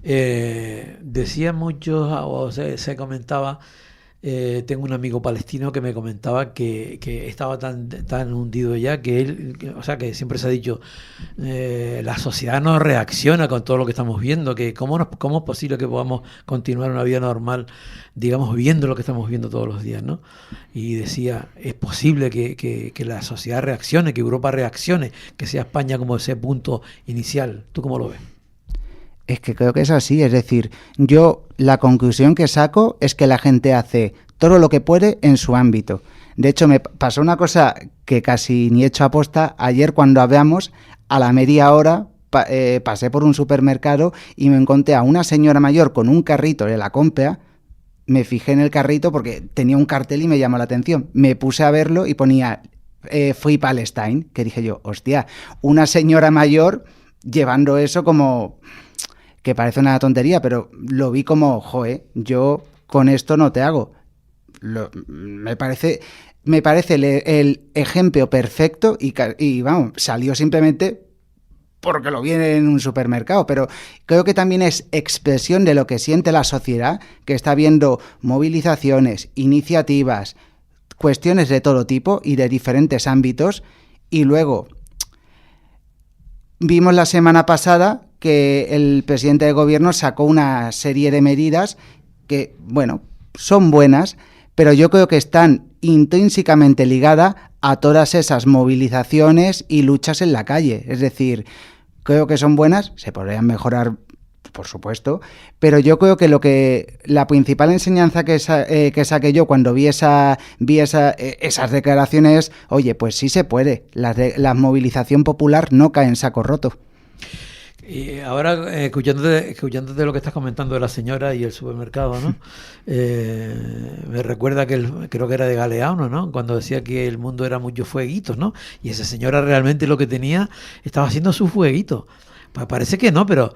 Decía muchos, o se comentaba, tengo un amigo palestino que me comentaba que estaba tan hundido ya que él, o sea, que siempre se ha dicho, la sociedad no reacciona con todo lo que estamos viendo, que cómo es posible que podamos continuar una vida normal, digamos, viendo lo que estamos viendo todos los días, ¿no? Y decía, es posible que la sociedad reaccione, que Europa reaccione, que sea España como ese punto inicial. ¿Tú cómo lo ves? Es que creo que es así, es decir, yo la conclusión que saco es que la gente hace todo lo que puede en su ámbito. De hecho, me pasó una cosa que casi ni he hecho aposta. Ayer cuando hablamos, a la media hora pasé por un supermercado y me encontré a una señora mayor con un carrito de la compra. Me fijé en el carrito porque tenía un cartel y me llamó la atención. Me puse a verlo y ponía Free Palestine, que dije yo, hostia, una señora mayor llevando eso como que parece una tontería, pero lo vi como, yo con esto no te hago. Me parece el ejemplo perfecto y vamos, salió simplemente porque lo vi en un supermercado, pero creo que también es expresión de lo que siente la sociedad, que está viendo movilizaciones, iniciativas, cuestiones de todo tipo y de diferentes ámbitos, y luego vimos la semana pasada que el presidente del gobierno sacó una serie de medidas que, bueno, son buenas, pero yo creo que están intrínsecamente ligadas a todas esas movilizaciones y luchas en la calle. Es decir, creo que son buenas, se podrían mejorar, por supuesto, pero yo creo que la principal enseñanza que saqué yo cuando vi esas declaraciones, oye, pues sí se puede, la movilización popular no cae en saco roto. Y ahora, escuchándote lo que estás comentando de la señora y el supermercado, ¿no? Me recuerda creo que era de Galeano, ¿no? Cuando decía que el mundo era muchos fueguitos, ¿no? Y esa señora realmente lo que tenía, estaba haciendo sus fueguitos. Parece que no, pero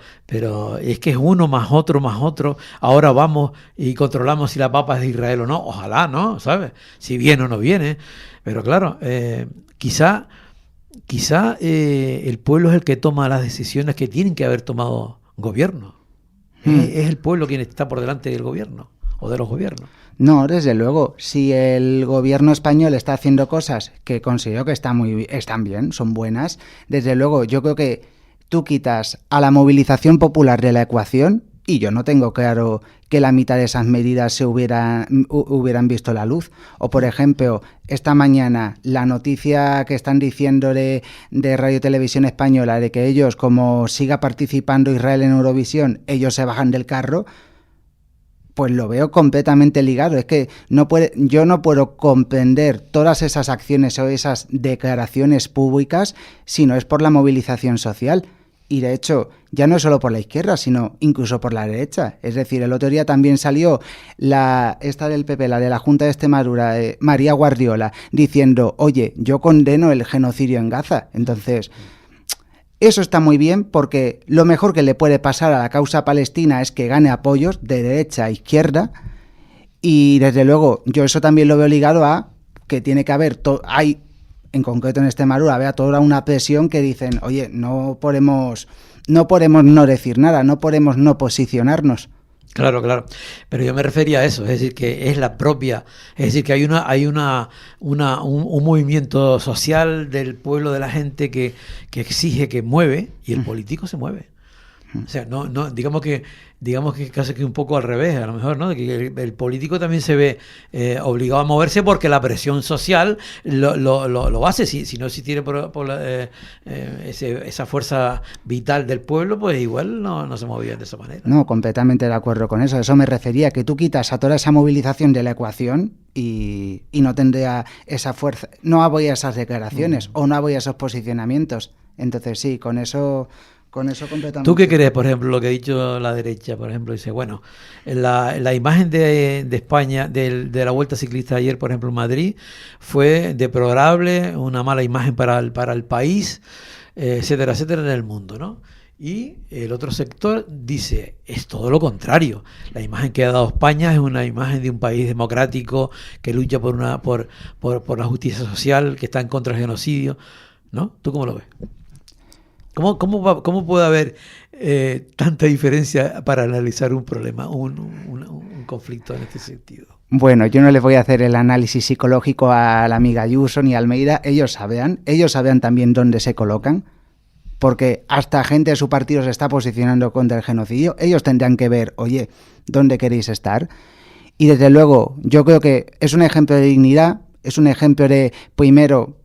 es que es uno más otro. Ahora vamos y controlamos si la papa es de Israel o no. Ojalá, ¿no? ¿Sabes? Si viene o no viene. Pero claro, quizá el pueblo es el que toma las decisiones que tienen que haber tomado gobierno. Es el pueblo quien está por delante del gobierno o de los gobiernos. No, desde luego. Si el gobierno español está haciendo cosas que considero que están bien, son buenas, desde luego yo creo que tú quitas a la movilización popular de la ecuación y yo no tengo claro que la mitad de esas medidas se hubieran visto la luz. O, por ejemplo, esta mañana la noticia que están diciendo de Radio Televisión Española de que ellos, como siga participando Israel en Eurovisión, ellos se bajan del carro, pues lo veo completamente ligado. Es que yo no puedo comprender todas esas acciones o esas declaraciones públicas si no es por la movilización social. Y de hecho, ya no solo por la izquierda, sino incluso por la derecha. Es decir, el otro día también salió esta del PP, la de la Junta de Extremadura, María Guardiola, diciendo, oye, yo condeno el genocidio en Gaza. Entonces, eso está muy bien porque lo mejor que le puede pasar a la causa palestina es que gane apoyos de derecha a izquierda. Y desde luego, yo eso también lo veo ligado a que tiene que haber... en concreto en Extremadura, había toda una presión que dicen, oye, no podemos no decir nada, no podemos no posicionarnos. Claro, pero yo me refería a eso, es decir, que es la propia, es decir, que hay un movimiento social del pueblo, de la gente que exige, que mueve, y el político se mueve. O sea, no digamos que casi que un poco al revés, a lo mejor, ¿no? Que el político también se ve obligado a moverse porque la presión social lo hace. Si no tiene esa fuerza vital del pueblo, pues igual no se movía de esa manera. No, completamente de acuerdo con eso. Eso me refería, que tú quitas a toda esa movilización de la ecuación y no tendría esa fuerza, no habría esas declaraciones o no habría esos posicionamientos. Entonces sí, con eso completamente. ¿Tú qué crees, por ejemplo, lo que ha dicho la derecha, por ejemplo? Dice, bueno, la imagen de España, de la Vuelta Ciclista ayer, por ejemplo, en Madrid, fue deplorable, una mala imagen para el país, etcétera, etcétera, en el mundo, ¿no? Y el otro sector dice, es todo lo contrario. La imagen que ha dado España es una imagen de un país democrático que lucha por la justicia social, que está en contra del genocidio, ¿no? ¿Tú cómo lo ves? ¿Cómo puede haber tanta diferencia para analizar un problema, un conflicto en este sentido? Bueno, yo no les voy a hacer el análisis psicológico a la amiga Ayuso ni a Almeida. Ellos saben también dónde se colocan, porque hasta gente de su partido se está posicionando contra el genocidio. Ellos tendrán que ver, oye, ¿dónde queréis estar? Y desde luego, yo creo que es un ejemplo de dignidad, es un ejemplo de, primero,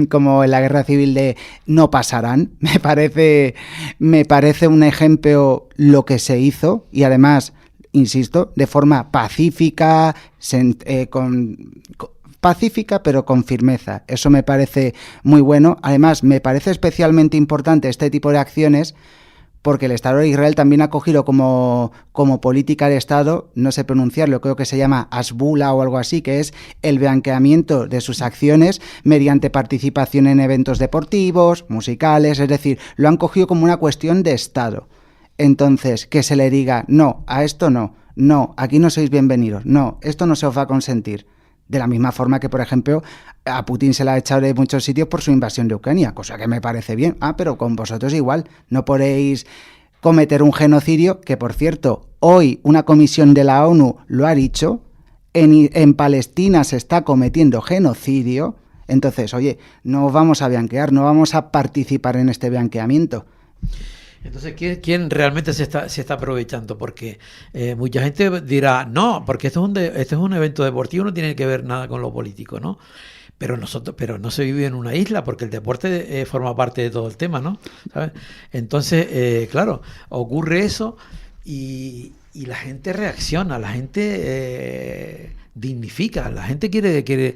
como en la guerra civil, de no pasarán. Me parece un ejemplo lo que se hizo, y además, insisto, de forma pacífica, pacífica pero con firmeza. Eso me parece muy bueno. Además, me parece especialmente importante este tipo de acciones porque el Estado de Israel también ha cogido como política de Estado, no sé pronunciarlo, creo que se llama Asbula o algo así, que es el blanqueamiento de sus acciones mediante participación en eventos deportivos, musicales, es decir, lo han cogido como una cuestión de Estado. Entonces, que se le diga, no, a esto no, aquí no sois bienvenidos, no, esto no se os va a consentir. De la misma forma que, por ejemplo, a Putin se le ha echado de muchos sitios por su invasión de Ucrania, cosa que me parece bien. Pero con vosotros igual, no podéis cometer un genocidio, que por cierto, hoy una comisión de la ONU lo ha dicho, en Palestina se está cometiendo genocidio, entonces, oye, no vamos a blanquear, no vamos a participar en este blanqueamiento. Entonces, ¿quién realmente se está aprovechando? Porque mucha gente dirá, no, porque esto es un evento deportivo, no tiene que ver nada con lo político, ¿no? Pero no se vive en una isla, porque el deporte forma parte de todo el tema, ¿no? ¿Sabes? Entonces, claro, ocurre eso y la gente reacciona, la gente dignifica, la gente quiere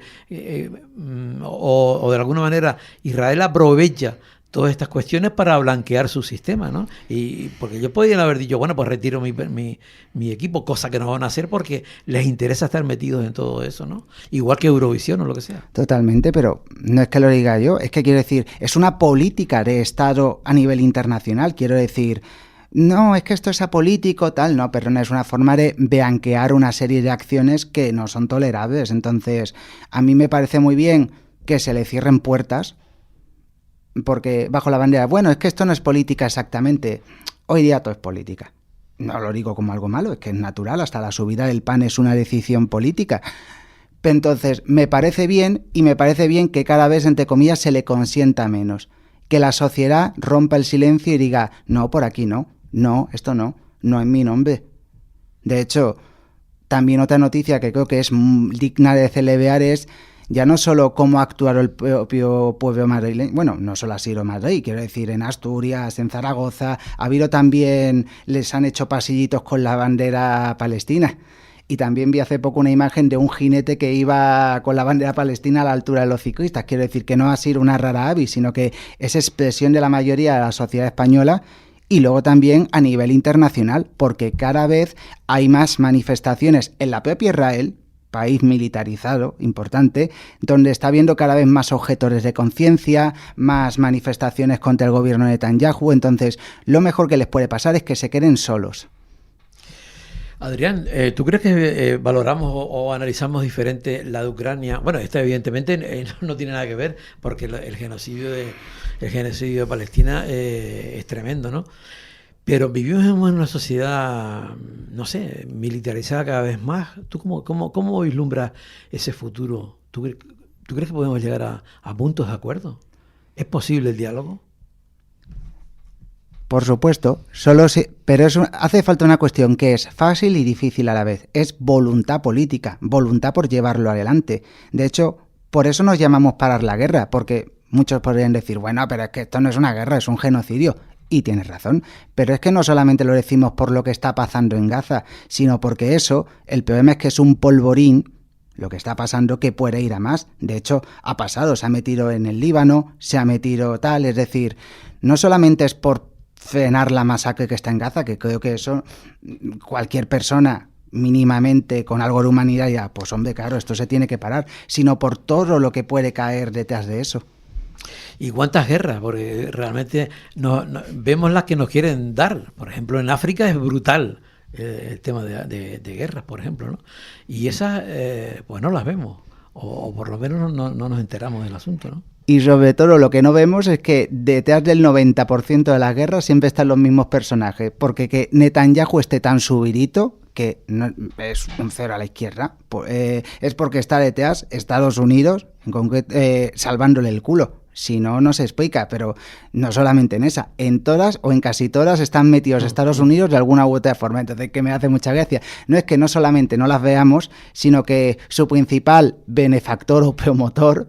o de alguna manera Israel aprovecha todas estas cuestiones para blanquear su sistema, ¿no? Y porque ellos podían haber dicho, bueno, pues retiro mi equipo, cosa que no van a hacer porque les interesa estar metidos en todo eso, ¿no? Igual que Eurovisión o lo que sea. Totalmente, pero no es que lo diga yo, es que quiero decir, es una política de Estado a nivel internacional, quiero decir, no, es que esto es apolítico, tal, no, pero no es una forma de blanquear una serie de acciones que no son tolerables. Entonces, a mí me parece muy bien que se le cierren puertas, porque bajo la bandera, bueno, es que esto no es política exactamente, hoy día todo es política. No lo digo como algo malo, es que es natural, hasta la subida del pan es una decisión política. Entonces, me parece bien, y me parece bien que cada vez, entre comillas, se le consienta menos. Que la sociedad rompa el silencio y diga, no, por aquí no, esto no en mi nombre. De hecho, también otra noticia que creo que es digna de celebrar es ya no solo cómo ha actuado el propio pueblo madrileño, bueno, no solo ha sido Madrid, quiero decir, en Asturias, en Zaragoza, ha habido también, les han hecho pasillitos con la bandera palestina. Y también vi hace poco una imagen de un jinete que iba con la bandera palestina a la altura de los ciclistas. Quiero decir que no ha sido una rara avis, sino que es expresión de la mayoría de la sociedad española y luego también a nivel internacional, porque cada vez hay más manifestaciones en la propia Israel, país militarizado, importante, donde está habiendo cada vez más objetores de conciencia, más manifestaciones contra el gobierno de Netanyahu. Entonces, lo mejor que les puede pasar es que se queden solos. Adrián, ¿tú crees que valoramos o analizamos diferente la de Ucrania? Bueno, esta evidentemente no tiene nada que ver, porque el genocidio de Palestina es tremendo, ¿no? Pero vivimos en una sociedad, no sé, militarizada cada vez más. ¿Tú cómo vislumbras ese futuro? ¿Tú crees que podemos llegar a puntos de acuerdo? ¿Es posible el diálogo? Por supuesto, pero hace falta una cuestión que es fácil y difícil a la vez. Es voluntad política, voluntad por llevarlo adelante. De hecho, por eso nos llamamos parar la guerra, porque muchos podrían decir, bueno, pero es que esto no es una guerra, es un genocidio. Y tienes razón, pero es que no solamente lo decimos por lo que está pasando en Gaza, sino porque el problema es que es un polvorín, lo que está pasando, que puede ir a más. De hecho, ha pasado, se ha metido en el Líbano, se ha metido tal, es decir, no solamente es por frenar la masacre que está en Gaza, que creo que eso cualquier persona mínimamente con algo de humanidad ya, pues hombre, claro, esto se tiene que parar, sino por todo lo que puede caer detrás de eso. ¿Y cuántas guerras? Porque realmente vemos las que nos quieren dar. Por ejemplo, en África es brutal el tema de guerras, por ejemplo, ¿no? Y esas, pues no las vemos, o por lo menos no nos enteramos del asunto, ¿no? Y sobre todo lo que no vemos es que detrás del 90% de las guerras siempre están los mismos personajes, porque que Netanyahu esté tan subidito, que no, es un cero a la izquierda, es porque está detrás Estados Unidos, en concreto, salvándole el culo. Si no, no se explica, pero no solamente en esa, en todas o en casi todas están metidos Estados Unidos de alguna u otra forma. Entonces, que me hace mucha gracia. No es que no solamente no las veamos, sino que su principal benefactor o promotor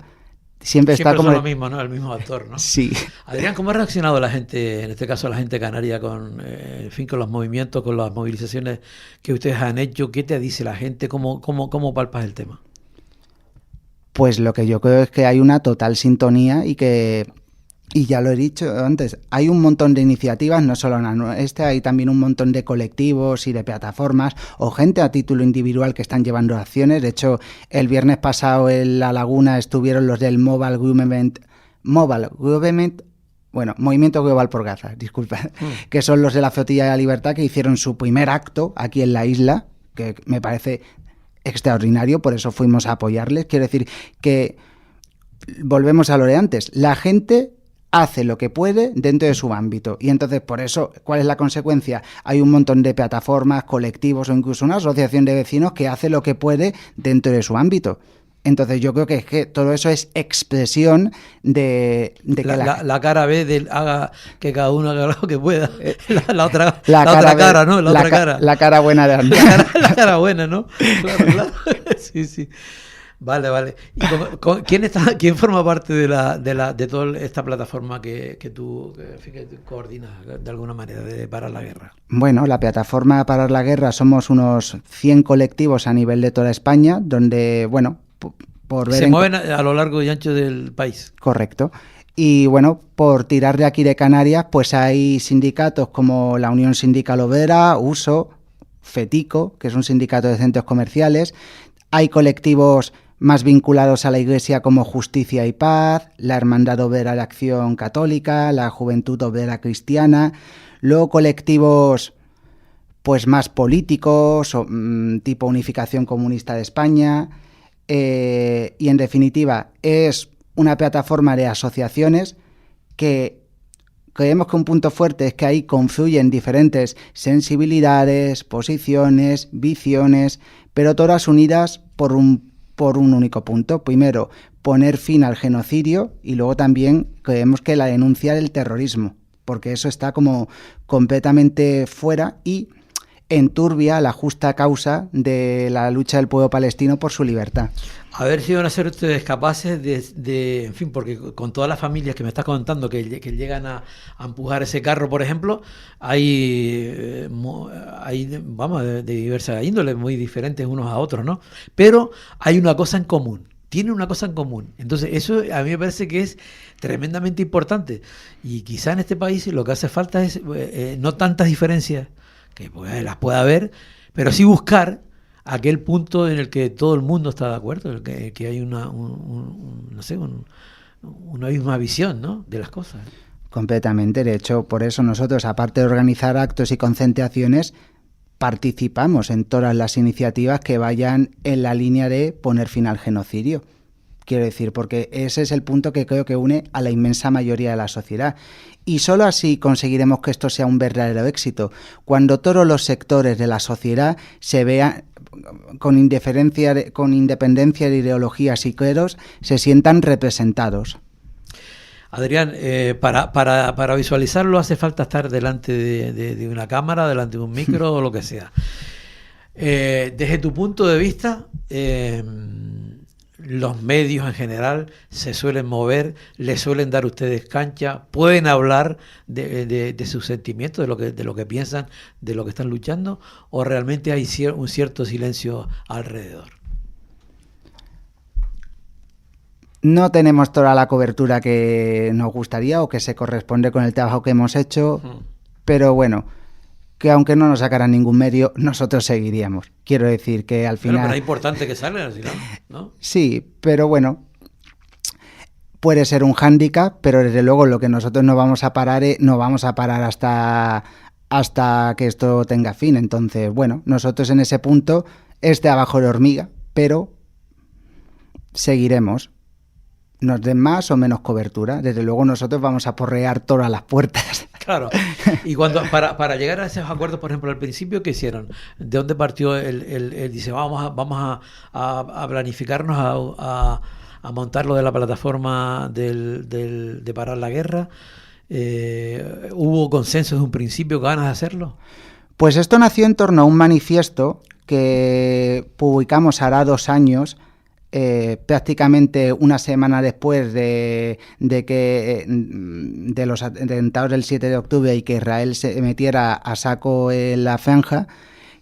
siempre está como... Siempre son lo mismo, ¿no? El mismo actor, ¿no? Sí. Adrián, ¿cómo ha reaccionado la gente, en este caso la gente canaria, con los movimientos, con las movilizaciones que ustedes han hecho? ¿Qué te dice la gente? ¿Cómo palpas el tema? Pues lo que yo creo es que hay una total sintonía y que Y ya lo he dicho antes, hay un montón de iniciativas, no solo hay también un montón de colectivos y de plataformas o gente a título individual que están llevando acciones. De hecho, el viernes pasado en La Laguna estuvieron los del Movimiento Global por Gaza, disculpa, que son los de la Flotilla de la Libertad, que hicieron su primer acto aquí en la isla, que me parece extraordinario, por eso fuimos a apoyarles. Quiero decir que volvemos a lo de antes, la gente hace lo que puede dentro de su ámbito y entonces por eso, ¿cuál es la consecuencia? Hay un montón de plataformas, colectivos o incluso una asociación de vecinos que hace lo que puede dentro de su ámbito. Entonces yo creo que es que todo eso es expresión de que la cara B del haga que cada uno haga lo que pueda. La otra cara, ¿no? La cara buena de Andrés. La cara buena, ¿no? Claro. Sí. Vale. ¿Y quién forma parte de toda esta plataforma que tú coordinas de alguna manera de Parar la Guerra? Bueno, la plataforma Parar la Guerra somos unos 100 colectivos a nivel de toda España, donde, bueno, se mueven a lo largo y ancho del país. Correcto. Y bueno, por tirar de aquí de Canarias, pues hay sindicatos como la Unión Sindical Obrera, USO, FETICO, que es un sindicato de centros comerciales. Hay colectivos más vinculados a la Iglesia como Justicia y Paz, la Hermandad Obrera de Acción Católica, la Juventud Obrera Cristiana. Luego colectivos pues más políticos, tipo Unificación Comunista de España. Y en definitiva es una plataforma de asociaciones que creemos que un punto fuerte es que ahí confluyen diferentes sensibilidades, posiciones, visiones, pero todas unidas por un único punto. Primero, poner fin al genocidio y luego también creemos que la denuncia del terrorismo, porque eso está como completamente fuera y enturbia la justa causa de la lucha del pueblo palestino por su libertad. A ver si van a ser ustedes capaces de en fin, porque con todas las familias que me estás contando que llegan a empujar ese carro, por ejemplo, hay de diversas índoles, muy diferentes unos a otros, ¿no? Pero hay una cosa en común. Tienen una cosa en común. Entonces, eso a mí me parece que es tremendamente importante. Y quizá en este país lo que hace falta es no tantas diferencias, que las pueda haber, pero sí buscar aquel punto en el que todo el mundo está de acuerdo, que hay una misma visión, ¿no?, de las cosas. Completamente. De hecho, por eso nosotros, aparte de organizar actos y concentraciones, participamos en todas las iniciativas que vayan en la línea de poner fin al genocidio. Quiero decir, porque ese es el punto que creo que une a la inmensa mayoría de la sociedad. Y solo así conseguiremos que esto sea un verdadero éxito, cuando todos los sectores de la sociedad se vean, con independencia de ideologías y credos, se sientan representados. Adrián, para visualizarlo hace falta estar delante de una cámara, delante de un micro o lo que sea. Desde tu punto de vista, los medios en general se suelen mover, le suelen dar a ustedes cancha, pueden hablar de sus sentimientos, de lo que piensan, de lo que están luchando, o realmente hay un cierto silencio alrededor. No tenemos toda la cobertura que nos gustaría o que se corresponde con el trabajo que hemos hecho, pero bueno, que aunque no nos sacaran ningún medio, nosotros seguiríamos. Quiero decir que al final... Pero es importante que salgan, ¿no? Sí, pero bueno, puede ser un hándicap, pero desde luego lo que nosotros no vamos a parar hasta que esto tenga fin. Entonces, bueno, nosotros en ese punto es trabajo de hormiga, pero seguiremos. Nos den más o menos cobertura. Desde luego nosotros vamos a porrear todas las puertas. Claro. Y cuando para llegar a esos acuerdos, por ejemplo, al principio, ¿qué hicieron? ¿De dónde partió el dice, vamos a planificarnos a montar lo de la plataforma de Parar la Guerra? ¿Hubo consenso desde un principio, ganas de hacerlo? Pues esto nació en torno a un manifiesto que publicamos hará 2 años, prácticamente una semana después de los atentados del 7 de octubre y que Israel se metiera a saco en la franja,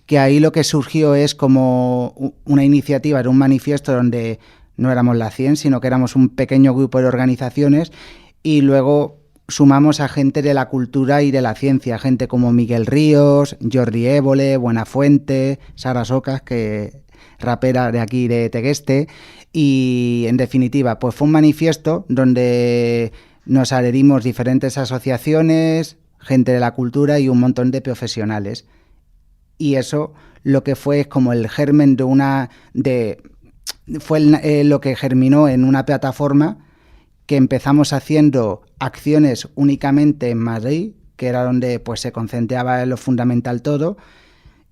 que ahí lo que surgió es como una iniciativa, era un manifiesto donde no éramos las 100, sino que éramos un pequeño grupo de organizaciones y luego sumamos a gente de la cultura y de la ciencia, gente como Miguel Ríos, Jordi Évole, Buenafuente, Sara Socas, que rapera de aquí de Tegueste, y en definitiva pues fue un manifiesto donde nos adherimos diferentes asociaciones, gente de la cultura y un montón de profesionales, y eso lo que fue es como el germen lo que germinó en una plataforma que empezamos haciendo acciones únicamente en Madrid, que era donde pues se concentraba en lo fundamental todo,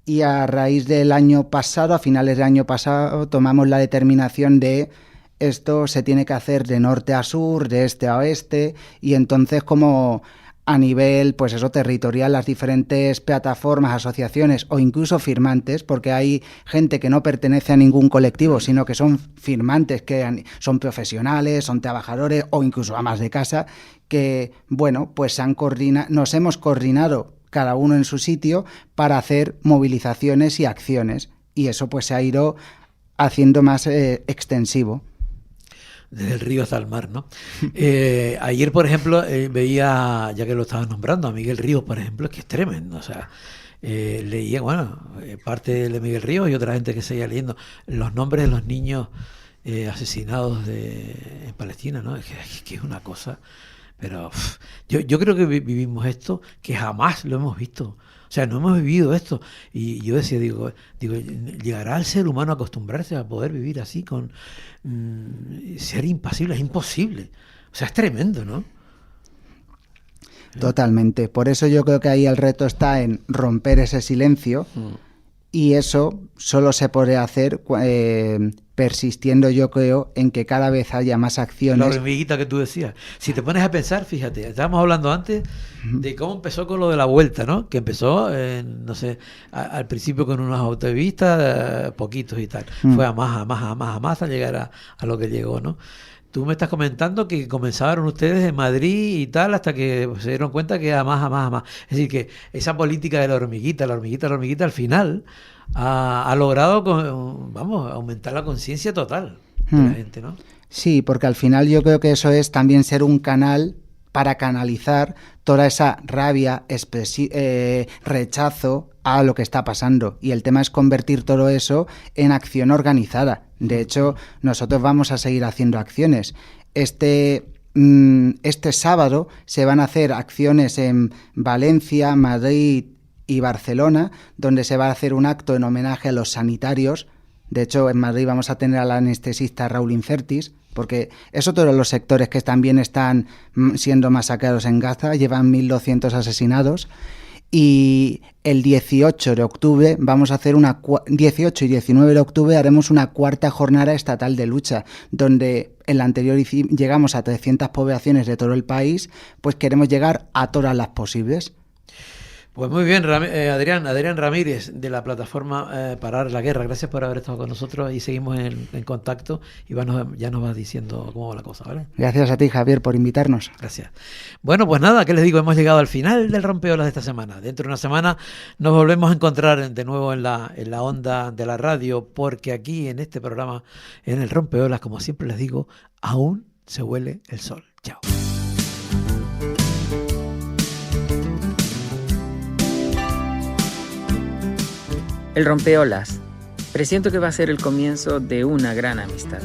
y a raíz del año pasado, a finales del año pasado, tomamos la determinación de esto se tiene que hacer de norte a sur, de este a oeste, y entonces como a nivel pues eso territorial, las diferentes plataformas, asociaciones o incluso firmantes, porque hay gente que no pertenece a ningún colectivo, sino que son firmantes, que son profesionales, son trabajadores o incluso amas de casa, que bueno, pues nos hemos coordinado cada uno en su sitio para hacer movilizaciones y acciones, y eso pues se ha ido haciendo más extensivo. Desde el río hasta el mar, ¿no? Ayer, por ejemplo, veía, ya que lo estabas nombrando, a Miguel Ríos, por ejemplo, que es tremendo. O sea, leía, parte de Miguel Ríos y otra gente que seguía leyendo los nombres de los niños asesinados en Palestina, ¿no? Es que es una cosa. Pero yo creo que vivimos esto que jamás lo hemos visto. O sea, no hemos vivido esto. Y yo decía, digo, ¿llegará el ser humano a acostumbrarse a poder vivir así con ser impasible? Es imposible. O sea, es tremendo, ¿no? Totalmente. Por eso yo creo que ahí el reto está en romper ese silencio y eso solo se puede hacer persistiendo, yo creo, en que cada vez haya más acciones. La hormiguita que tú decías. Si te pones a pensar, fíjate, estábamos hablando antes de cómo empezó con lo de la vuelta, ¿no? Que empezó, no sé, al principio con unas autopistas, poquitos y tal. Fue a más, a llegar a lo que llegó, ¿no? Tú me estás comentando que comenzaron ustedes en Madrid y tal, hasta que se dieron cuenta que a más. Es decir, que esa política de la hormiguita, al final ha logrado, aumentar la conciencia total de la gente, ¿no? Sí, porque al final yo creo que eso es también ser un canal para canalizar toda esa rabia, rechazo a lo que está pasando. Y el tema es convertir todo eso en acción organizada. De hecho, nosotros vamos a seguir haciendo acciones. Este sábado se van a hacer acciones en Valencia, Madrid y Barcelona, donde se va a hacer un acto en homenaje a los sanitarios. De hecho, en Madrid vamos a tener al anestesista Raúl Infertis, porque es otro de los sectores que también están siendo masacrados en Gaza, llevan 1.200 asesinados. Y el 18 de octubre vamos a hacer 18 y 19 de octubre haremos una cuarta jornada estatal de lucha, donde en la anterior llegamos a 300 poblaciones de todo el país, pues queremos llegar a todas las posibles. Pues muy bien, Adrián Ramírez, de la plataforma Parar la Guerra. Gracias por haber estado con nosotros y seguimos en contacto y ya nos vas diciendo cómo va la cosa, ¿vale? Gracias a ti, Javier, por invitarnos. Gracias. Bueno, pues nada, ¿qué les digo? Hemos llegado al final del Rompeolas de esta semana. Dentro de una semana nos volvemos a encontrar de nuevo en la onda de la radio, porque aquí en este programa, en el Rompeolas, como siempre les digo, aún se huele el sol. Chao. El Rompeolas. Presiento que va a ser el comienzo de una gran amistad.